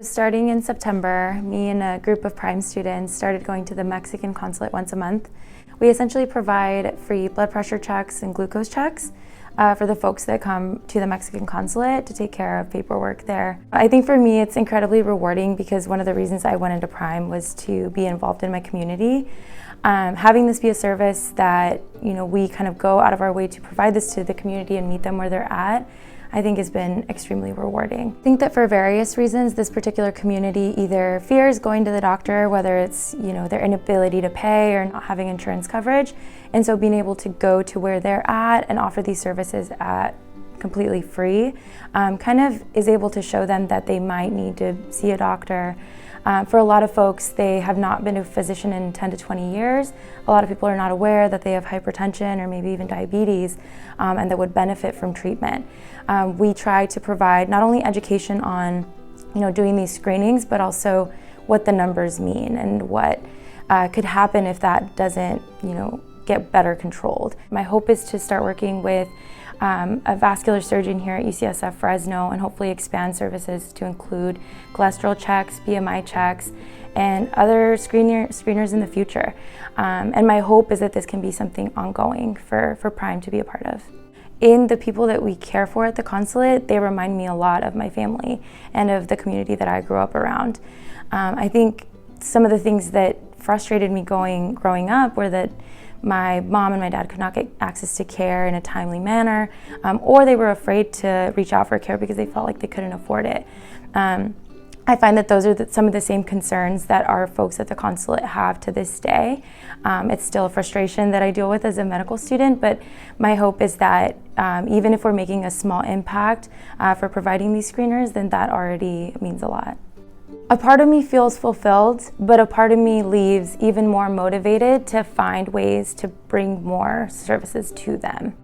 Starting in September, me and a group of PRIME students started going to the Mexican consulate once a month. We essentially provide free blood pressure checks and glucose checks for the folks that come to the Mexican consulate to take care of paperwork there. I think for me it's incredibly rewarding because one of the reasons I went into PRIME was to be involved in my community. Having this be a service that we kind of go out of our way to provide this to the community and meet them where they're at, I think has been extremely rewarding. I think that for various reasons, this particular community either fears going to the doctor, whether it's their inability to pay or not having insurance coverage, and so being able to go to where they're at and offer these services at completely free kind of is able to show them that they might need to see a doctor. For a lot of folks, they have not been to a physician in 10 to 20 years. A lot of people are not aware that they have hypertension or maybe even diabetes and that would benefit from treatment. We try to provide not only education on doing these screenings, but also what the numbers mean and what could happen if that doesn't get better controlled. My hope is to start working with a vascular surgeon here at UCSF Fresno and hopefully expand services to include cholesterol checks, BMI checks, and other screeners in the future. And my hope is that this can be something ongoing for PRIME to be a part of. In the people that we care for at the consulate, they remind me a lot of my family and of the community that I grew up around. I think some of the things that frustrated me growing up were that my mom and my dad could not get access to care in a timely manner, or they were afraid to reach out for care because they felt like they couldn't afford it. I find that those are some of the same concerns that our folks at the consulate have to this day. It's still a frustration that I deal with as a medical student, but my hope is that even if we're making a small impact for providing these screeners, then that already means a lot. A part of me feels fulfilled, but a part of me leaves even more motivated to find ways to bring more services to them.